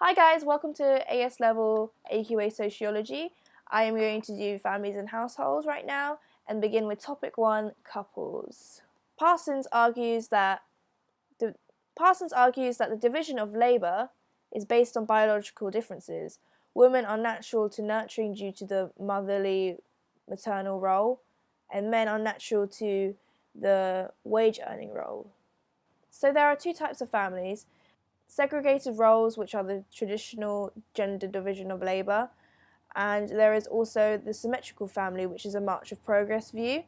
Hi guys, welcome to AS Level AQA Sociology. I am going to do families and households right now and begin with topic 1, couples. Parsons argues that the division of labour is based on biological differences. Women are natural to nurturing due to the motherly maternal role, and men are natural to the wage earning role. So there are two types of families: segregated roles, which are the traditional gender division of labour, and there is also the symmetrical family, which is a March of Progress view.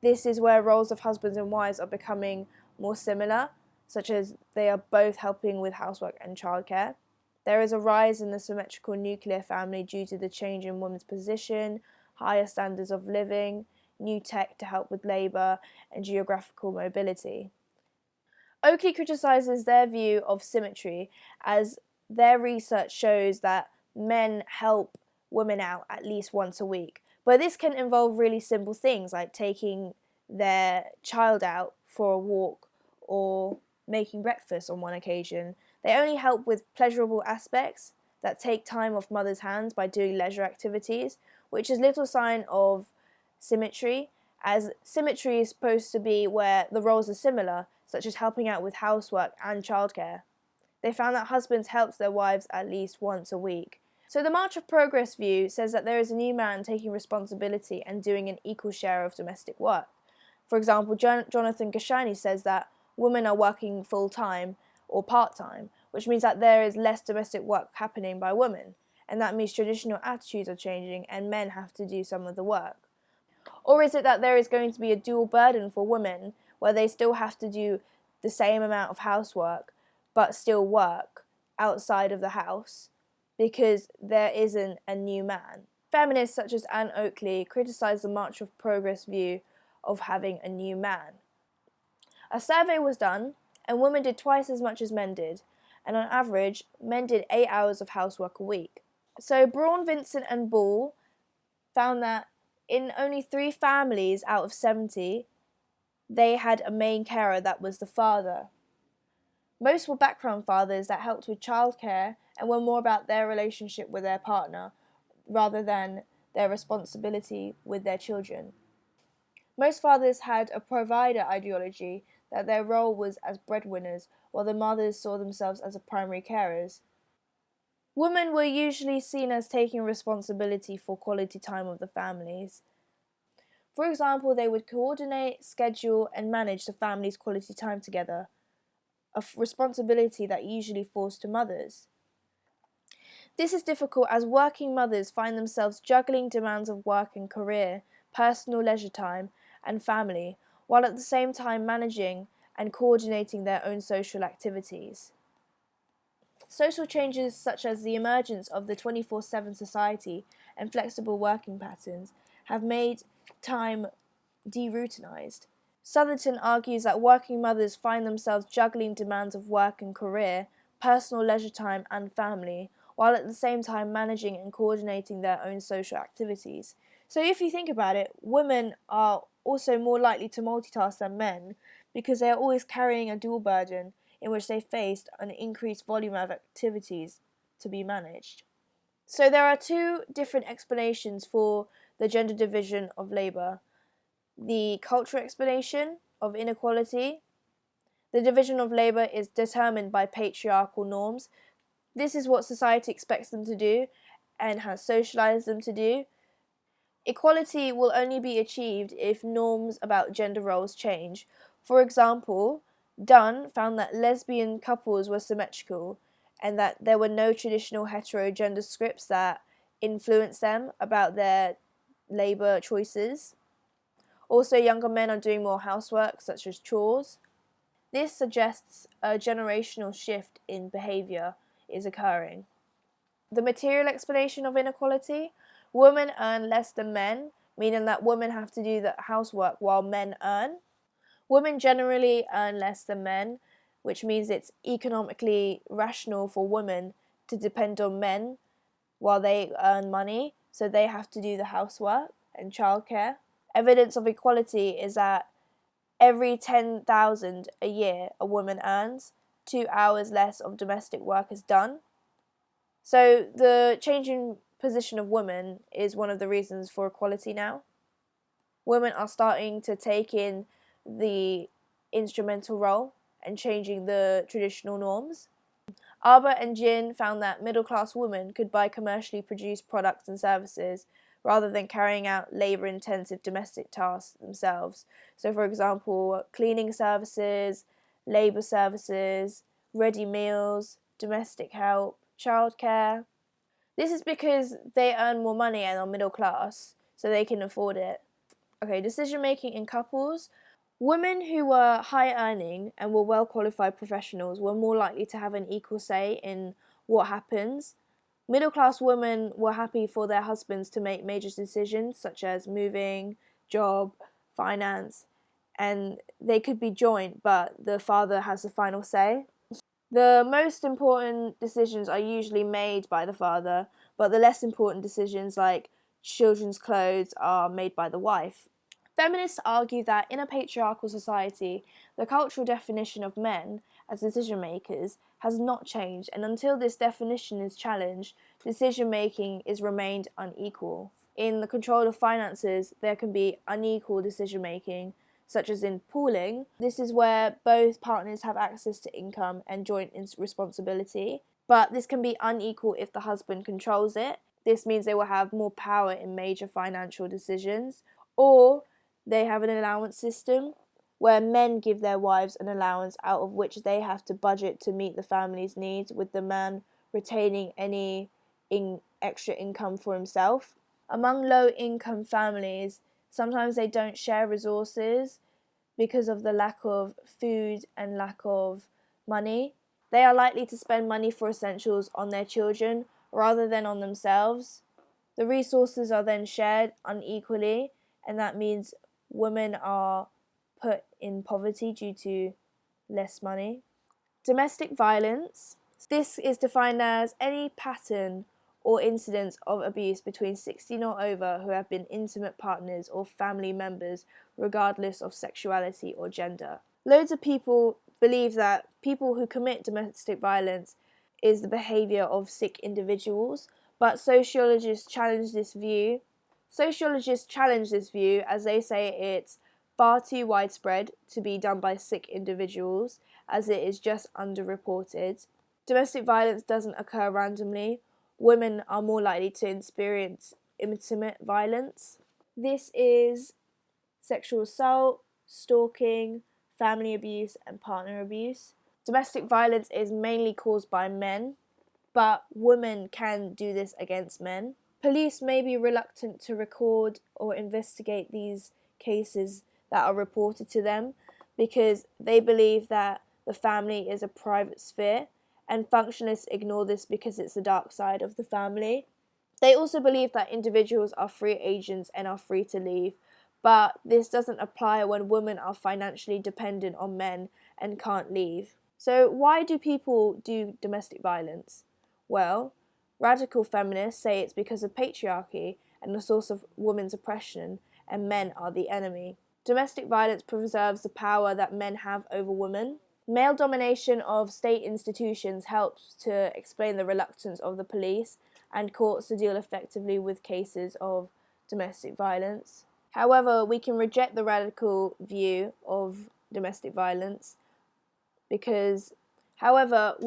This is where roles of husbands and wives are becoming more similar, such as they are both helping with housework and childcare. There is a rise in the symmetrical nuclear family due to the change in women's position, higher standards of living, new tech to help with labour, and geographical mobility. Oakley criticises their view of symmetry, as their research shows that men help women out at least once a week. But this can involve really simple things like taking their child out for a walk or making breakfast on one occasion. They only help with pleasurable aspects that take time off mothers' hands by doing leisure activities, which is little sign of symmetry, as symmetry is supposed to be where the roles are similar, such as helping out with housework and childcare. They found that husbands helped their wives at least once a week. So the March of Progress view says that there is a new man taking responsibility and doing an equal share of domestic work. For example, Jonathan Gashani says that women are working full-time or part-time, which means that there is less domestic work happening by women, and that means traditional attitudes are changing and men have to do some of the work. Or is it that there is going to be a dual burden for women, where they still have to do the same amount of housework but still work outside of the house because there isn't a new man? Feminists such as Anne Oakley criticise the March of Progress view of having a new man. A survey was done, and women did twice as much as men did, and on average, men did 8 hours of housework a week. So Braun, Vincent and Ball found that in only 3 families out of 70, they had a main carer that was the father. Most were background fathers that helped with childcare and were more about their relationship with their partner rather than their responsibility with their children. Most fathers had a provider ideology that their role was as breadwinners, while the mothers saw themselves as primary carers. Women were usually seen as taking responsibility for quality time of the families. For example, they would coordinate, schedule, and manage the family's quality time together, a responsibility that usually falls to mothers. This is difficult as working mothers find themselves juggling demands of work and career, personal leisure time, and family, while at the same time managing and coordinating their own social activities. Social changes such as the emergence of the 24/7 society and flexible working patterns have made time de-routinized. Southerton argues that working mothers find themselves juggling demands of work and career, personal leisure time and family, while at the same time managing and coordinating their own social activities. So if you think about it, women are also more likely to multitask than men because they are always carrying a dual burden in which they faced an increased volume of activities to be managed. So there are 2 different explanations for the gender division of labour: the cultural explanation of inequality. The division of labour is determined by patriarchal norms. This is what society expects them to do and has socialised them to do. Equality will only be achieved if norms about gender roles change. For example, Dunn found that lesbian couples were symmetrical and that there were no traditional heterogender scripts that influenced them about their labour choices. Also, younger men are doing more housework, such as chores. This suggests a generational shift in behaviour is occurring. The material explanation of inequality: women earn less than men, meaning that women have to do the housework while men earn. Women generally earn less than men, which means it's economically rational for women to depend on men while they earn money, so they have to do the housework and childcare. Evidence of equality is that every 10,000 a year a woman earns, 2 hours less of domestic work is done. So the changing position of women is one of the reasons for equality now. Women are starting to take in the instrumental role and changing the traditional norms. Albert and Jin found that middle-class women could buy commercially produced products and services rather than carrying out labour-intensive domestic tasks themselves. So, for example, cleaning services, labour services, ready meals, domestic help, childcare. This is because they earn more money and are middle class, so they can afford it. Okay, decision making in couples. Women who were high earning and were well qualified professionals were more likely to have an equal say in what happens. Middle class women were happy for their husbands to make major decisions such as moving, job, finance, and they could be joint, but the father has the final say. The most important decisions are usually made by the father, but the less important decisions like children's clothes are made by the wife. Feminists argue that in a patriarchal society, the cultural definition of men as decision makers has not changed, and until this definition is challenged, decision making is remained unequal. In the control of finances, there can be unequal decision making, such as in pooling. This is where both partners have access to income and joint responsibility, but this can be unequal if the husband controls it. This means they will have more power in major financial decisions, or they have an allowance system where men give their wives an allowance out of which they have to budget to meet the family's needs, with the man retaining any extra income for himself. Among low-income families, sometimes they don't share resources because of the lack of food and lack of money. They are likely to spend money for essentials on their children rather than on themselves. The resources are then shared unequally, and that means women are put in poverty due to less money. Domestic violence. This is defined as any pattern or incidents of abuse between 16 or over who have been intimate partners or family members, regardless of sexuality or gender. Loads of people believe that people who commit domestic violence is the behaviour of sick individuals, but sociologists challenge this view. Sociologists challenge this view as they say it's far too widespread to be done by sick individuals, as it is just underreported. Domestic violence doesn't occur randomly. Women are more likely to experience intimate violence. This is sexual assault, stalking, family abuse, and partner abuse. Domestic violence is mainly caused by men, but women can do this against men. Police may be reluctant to record or investigate these cases that are reported to them because they believe that the family is a private sphere, and functionalists ignore this because it's the dark side of the family. They also believe that individuals are free agents and are free to leave, but this doesn't apply when women are financially dependent on men and can't leave. So why do people do domestic violence? Well, radical feminists say it's because of patriarchy and the source of women's oppression, and men are the enemy. Domestic violence preserves the power that men have over women. Male domination of state institutions helps to explain the reluctance of the police and courts to deal effectively with cases of domestic violence. However, we can reject the radical view of domestic violence we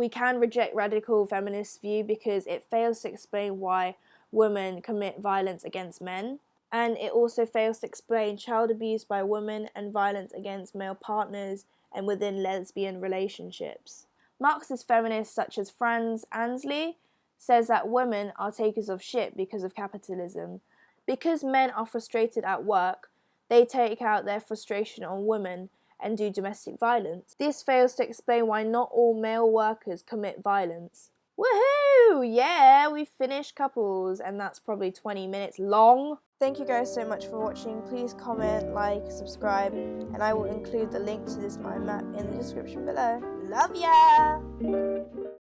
can reject radical feminist view because it fails to explain why women commit violence against men, and it also fails to explain child abuse by women and violence against male partners and within lesbian relationships. Marxist feminists such as Franz Ansley says that women are takers of shit because of capitalism. Because men are frustrated at work, they take out their frustration on women and do domestic violence. This fails to explain why not all male workers commit violence. Woohoo! Yeah, we finished couples, and that's probably 20 minutes long. Thank you guys so much for watching. Please comment, like, subscribe, and I will include the link to this mind map in the description below. Love ya!